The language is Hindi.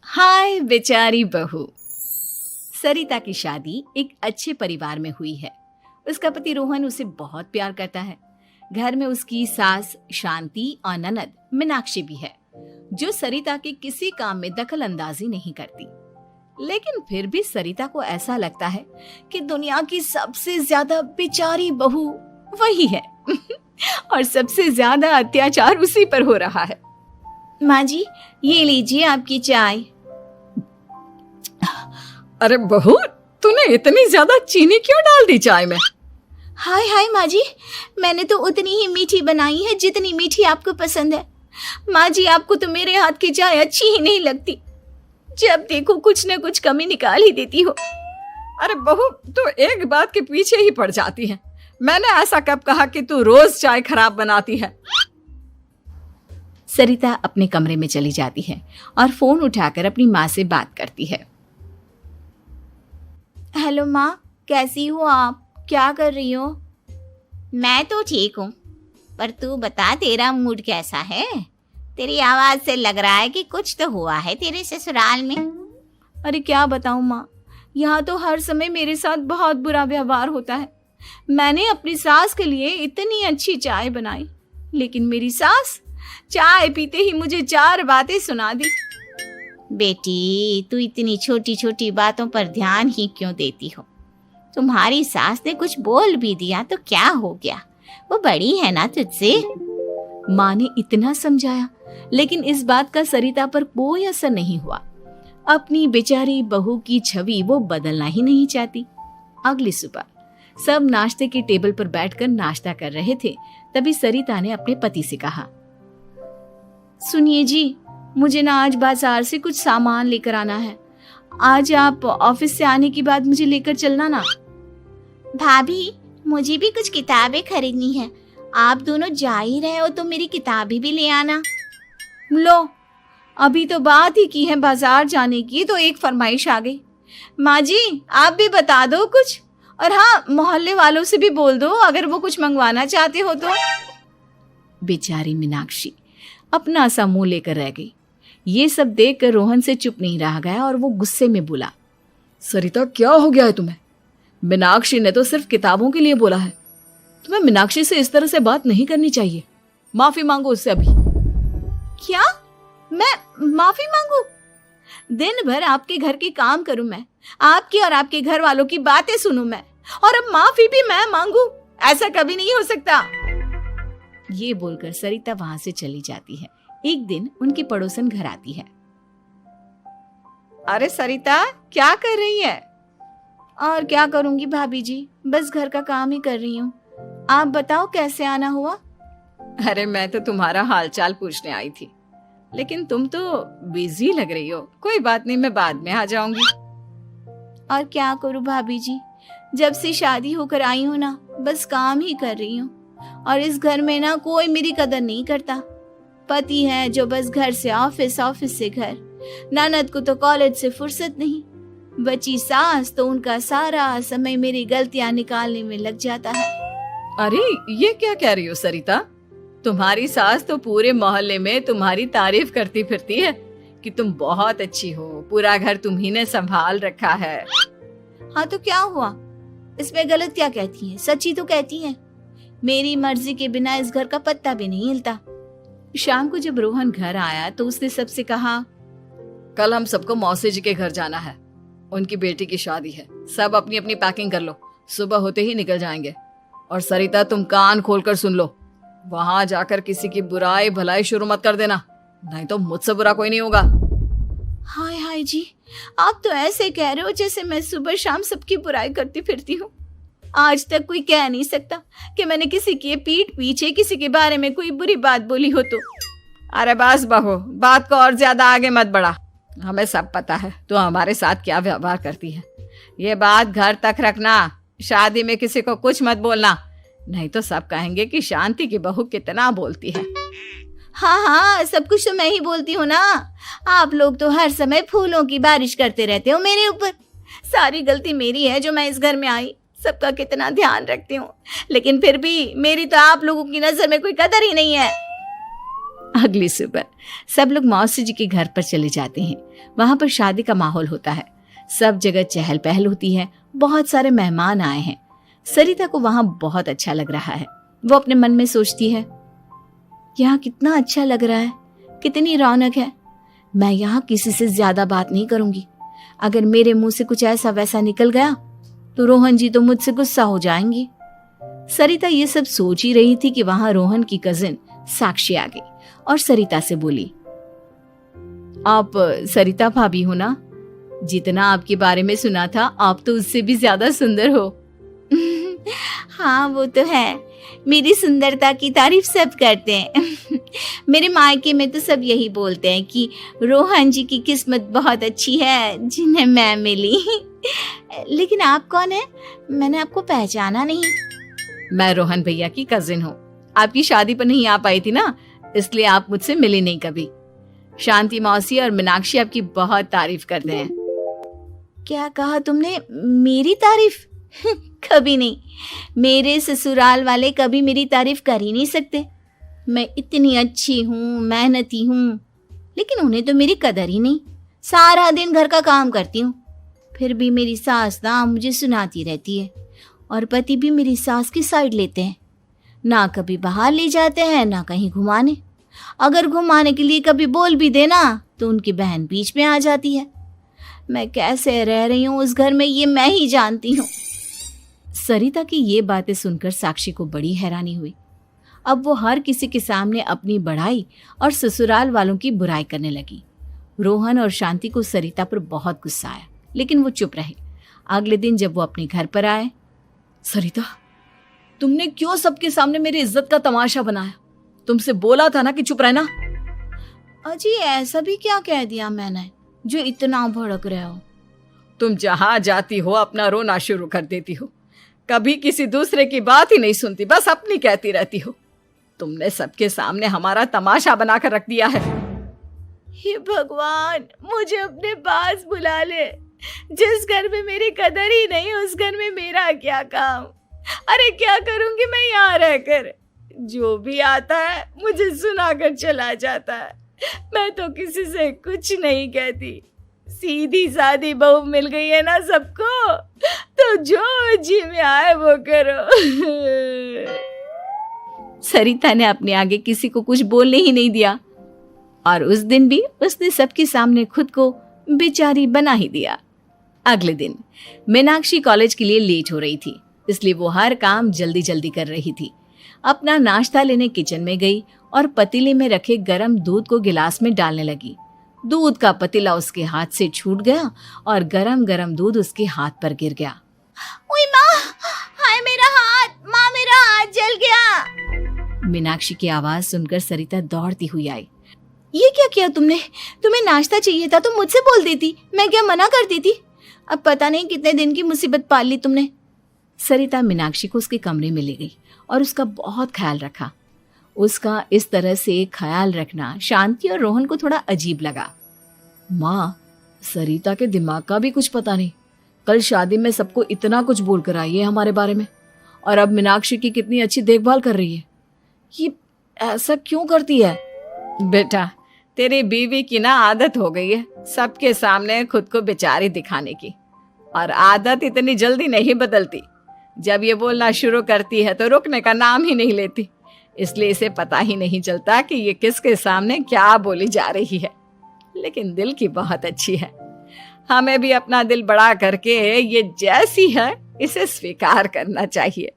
हाय बेचारी बहू। सरिता की शादी एक अच्छे परिवार में हुई है। उसका पति रोहन उसे बहुत प्यार करता है। घर में उसकी सास शांति और ननद मीनाक्षी भी है, जो सरिता के किसी काम में दखल अंदाजी नहीं करती। लेकिन फिर भी सरिता को ऐसा लगता है कि दुनिया की सबसे ज्यादा बेचारी बहू वही है और सबसे ज्यादा अत्याचार उसी पर हो रहा है। माँ जी, ये लीजिए आपकी चाय। अरे बहू, तूने इतनी ज्यादा चीनी क्यों डाल दी चाय में? हाय हाय माँ जी, मैंने तो उतनी ही मीठी बनाई है जितनी मीठी आपको पसंद है। माँ जी, आपको तो मेरे हाथ की चाय अच्छी ही नहीं लगती। जब देखो कुछ न कुछ कमी निकाल ही देती हो। अरे बहू, तू एक बात के पीछे ही पड़ जाती है। मैंने ऐसा कब कहा कि तू रोज चाय खराब बनाती है? सरिता अपने कमरे में चली जाती है और फोन उठाकर अपनी माँ से बात करती है। हेलो माँ, कैसी हो आप? क्या कर रही हो? मैं तो ठीक हूँ, पर तू बता, तेरा मूड कैसा है? तेरी आवाज से लग रहा है कि कुछ तो हुआ है तेरे ससुराल में। अरे क्या बताऊँ माँ, यहाँ तो हर समय मेरे साथ बहुत बुरा व्यवहार होता है। मैंने अपनी सास के लिए इतनी अच्छी चाय बनाई, लेकिन मेरी सास चाय पीते ही मुझे 4 बातें सुना दी। बेटी, तू इतनी छोटी छोटी बातों पर ध्यान ही क्यों देती हो? तुम्हारी सास ने कुछ बोल भी दिया तो क्या हो गया, वो बड़ी है ना तुझसे। माँ ने इतना समझाया, लेकिन इस बात का सरिता पर कोई असर नहीं हुआ। अपनी बेचारी बहू की छवि वो बदलना ही नहीं चाहती। अगली सुबह सब नाश्ते की टेबल पर बैठकर नाश्ता कर रहे थे, तभी सरिता ने अपने पति से कहा, सुनिए जी, मुझे ना आज बाजार से कुछ सामान लेकर आना है। आज आप ऑफिस से आने के बाद मुझे लेकर चलना ना। भाभी, मुझे भी कुछ किताबें खरीदनी है। आप दोनों जा ही रहे हो तो मेरी किताबें भी ले आना। लो, अभी तो बात ही की है बाजार जाने की, तो एक फरमाइश आ गई। माँ जी, आप भी बता दो कुछ, और हाँ, मोहल्ले वालों से भी बोल दो अगर वो कुछ मंगवाना चाहते हो तो। बेचारी मीनाक्षी अपना सा मुंह लेकर रह गई। ये सब देखकर रोहन से चुप नहीं रह गया और वो गुस्से में बोला, सरिता, क्या हो गया है तुम्हें? मीनाक्षी ने तो सिर्फ किताबों के लिए बोला है। तुम्हें मीनाक्षी से इस तरह से बात नहीं करनी चाहिए। माफी मांगो उससे अभी। क्या? मैं माफी मांगू? दिन भर आपके घर के काम करूं मैं, आपकी और आपके घर वालों की बातें सुनूं मैं, और अब माफी भी मैं मांगू? ऐसा कभी नहीं हो सकता। ये बोलकर सरिता वहां से चली जाती है। एक दिन उनकी पड़ोसन घर आती है। अरे सरिता, क्या कर रही है? और क्या करूंगी भाभी जी, बस घर का काम ही कर रही हूँ। आप बताओ कैसे आना हुआ? अरे मैं तो तुम्हारा हालचाल पूछने आई थी, लेकिन तुम तो बिजी लग रही हो। कोई बात नहीं, मैं बाद में आ जाऊंगी। और क्या करूं भाभी जी, जब से शादी होकर आई हूँ ना, बस काम ही कर रही हूँ। और इस घर में ना कोई मेरी कदर नहीं करता। पति है जो बस घर से ऑफिस, ऑफिस से घर। ननद को तो कॉलेज से फुर्सत नहीं। बची सास तो उनका सारा समय मेरी गलतियां निकालने में लग जाता है। अरे ये क्या कह रही हो सरिता? तुम्हारी सास तो पूरे मोहल्ले में तुम्हारी तारीफ करती फिरती है कि तुम बहुत अच्छी हो, पूरा घर तुम्ही ने संभाल रखा है। हाँ तो क्या हुआ, इसमें गलत क्या कहती है? सच्ची तो कहती है। मेरी मर्जी के बिना इस घर का पत्ता भी नहीं हिलता। शाम को जब रोहन घर आया तो उसने सबसे कहा, कल हम सबको मौसी जी के घर जाना है। उनकी बेटी की शादी है। सब अपनी अपनी पैकिंग कर लो, सुबह होते ही निकल जाएंगे। और सरिता, तुम कान खोलकर सुन लो, वहां जाकर किसी की बुराई भलाई शुरू मत कर देना, नहीं तो मुझसे बुरा कोई नहीं होगा। हाय हाय जी, आप तो ऐसे कह रहे हो जैसे मैं सुबह शाम सबकी बुराई करती फिरती हूँ। आज तक कोई कह नहीं सकता कि मैंने किसी की पीठ पीछे किसी के बारे में कोई बुरी बात बोली हो तो। अरे बस बहू, बात को और ज्यादा आगे मत बढ़ा। हमें सब पता है तू हमारे साथ क्या व्यवहार करती है। ये बात घर तक रखना, शादी में किसी को कुछ मत बोलना, नहीं तो सब कहेंगे कि शांति की बहू कितना बोलती है। हाँ हाँ, सब कुछ तो मैं ही बोलती हूँ ना। आप लोग तो हर समय फूलों की बारिश करते रहते हो मेरे ऊपर। सारी गलती मेरी है जो मैं इस घर में आई। सबका कितना ध्यान रखती हूँ, लेकिन फिर भी मेरी तो आप लोगों की नजर में कोई कदर ही नहीं है। अगली सुबह सब लोग मौसी जी के घर पर चले जाते हैं। वहां पर शादी का माहौल होता है, सब जगह चहल पहल होती है, बहुत सारे मेहमान आए हैं। सरिता को वहां बहुत अच्छा लग रहा है। वो अपने मन में सोचती है, यहाँ कितना अच्छा लग रहा है, कितनी रौनक है। मैं यहाँ किसी से ज्यादा बात नहीं करूंगी। अगर मेरे मुंह से कुछ ऐसा वैसा निकल गया तो रोहन जी तो मुझसे गुस्सा हो जाएंगी। सरिता ये सब सोच ही रही थी कि वहां रोहन की कजिन साक्षी आ गई और सरिता से बोली, आप सरिता भाभी हो ना? जितना आपके बारे में सुना था आप तो उससे भी ज्यादा सुंदर हो। हाँ वो तो है, मेरी सुंदरता की तारीफ सब करते हैं। मेरे मायके में तो सब यही बोलते हैं कि रोहन जी की किस्मत बहुत अच्छी है जिन्हें मैं मिली। लेकिन आप कौन है? मैंने आपको पहचाना नहीं। मैं रोहन भैया की कजिन हूँ। आपकी शादी पर नहीं आ पाई थी ना, इसलिए आप मुझसे मिली नहीं कभी। शांति मौसी और मीनाक्षी आपकी बहुत तारीफ करते हैं। क्या कहा तुमने? मेरी तारीफ? कभी नहीं। मेरे ससुराल वाले कभी मेरी तारीफ कर ही नहीं सकते। मैं इतनी अच्छी हूँ, मेहनती हूँ, लेकिन उन्हें तो मेरी कदर ही नहीं। सारा दिन घर का काम करती हूँ, फिर भी मेरी सास ना मुझे सुनाती रहती है और पति भी मेरी सास की साइड लेते हैं। ना कभी बाहर ले जाते हैं ना कहीं घुमाने। अगर घुमाने के लिए कभी बोल भी देना तो उनकी बहन बीच में आ जाती है। मैं कैसे रह रही हूँ उस घर में ये मैं ही जानती हूँ। सरिता की ये बातें सुनकर साक्षी को बड़ी हैरानी हुई। अब वो हर किसी के सामने अपनी बढ़ाई और ससुराल वालों की बुराई करने लगी। रोहन और शांति को सरिता पर बहुत गुस्सा आया, लेकिन वो चुप रहे। अगले दिन जब वो अपने घर पर आए, सरिता, तुमने क्यों सबके सामने मेरी इज्जत का तमाशा बनाया? तुमसे बोला था ना कि चुप रहना। अजी ऐसा भी क्या कह दिया मैंने जो इतना भड़क रहे हो? तुम जहां जाती हो अपना रोना शुरू कर देती हो, कभी किसी दूसरे की बात ही नहीं सुनती, बस अपनी कहती रहती हो। तुमने सबके सामने हमारा तमाशा बनाकर रख दिया है। हे भगवान, मुझे अपने पास बुला ले। जिस घर में मेरी कदर ही नहीं उस घर में मेरा क्या काम? अरे क्या करूंगी मैं यहाँ रहकर? जो भी आता है मुझे सुनाकर चला जाता है। मैं तो किसी से कुछ नहीं कहती। सीधी सादी बहू मिल गई है ना सबको, तो जो जी में आए वो करो। सरिता ने अपने आगे किसी को कुछ बोलने ही नहीं दिया और उस दिन भी उसने सबके सामने खुद को बेचारी बना ही दिया। अगले दिन मीनाक्षी कॉलेज के लिए लेट हो रही थी, इसलिए वो हर काम जल्दी जल्दी कर रही थी। अपना नाश्ता लेने किचन में गई और पतीले में रखे गरम दूध को गिलास में डालने लगी। दूध का पतीला उसके हाथ से छूट गया और गरम गरम दूध उसके हाथ पर गिर गया। ओए माँ, हाय मेरा हाथ, माँ मेरा हाथ जल गया। मीनाक्षी की आवाज सुनकर सरिता दौड़ती हुई आई। ये क्या किया तुमने? तुम्हें नाश्ता चाहिए था तो मुझसे बोल देती, मैं क्या मना करती थी? अब पता नहीं कितने दिन की मुसीबत पाल ली तुमने। सरिता मीनाक्षी को उसके कमरे में ले गई और उसका बहुत ख्याल रखा। उसका इस तरह से ख्याल रखना शांति और रोहन को थोड़ा अजीब लगा। माँ, सरिता के दिमाग का भी कुछ पता नहीं। कल शादी में सबको इतना कुछ बोल कर आई है हमारे बारे में, और अब मीनाक्षी की कितनी अच्छी देखभाल कर रही है। ये ऐसा क्यों करती है? बेटा, तेरी बीवी की ना आदत हो गई है सबके सामने खुद को बेचारी दिखाने की, और आदत इतनी जल्दी नहीं बदलती। जब ये बोलना शुरू करती है तो रुकने का नाम ही नहीं लेती, इसलिए इसे पता ही नहीं चलता कि ये किसके सामने क्या बोली जा रही है। लेकिन दिल की बहुत अच्छी है। हमें भी अपना दिल बड़ा करके ये जैसी है इसे स्वीकार करना चाहिए।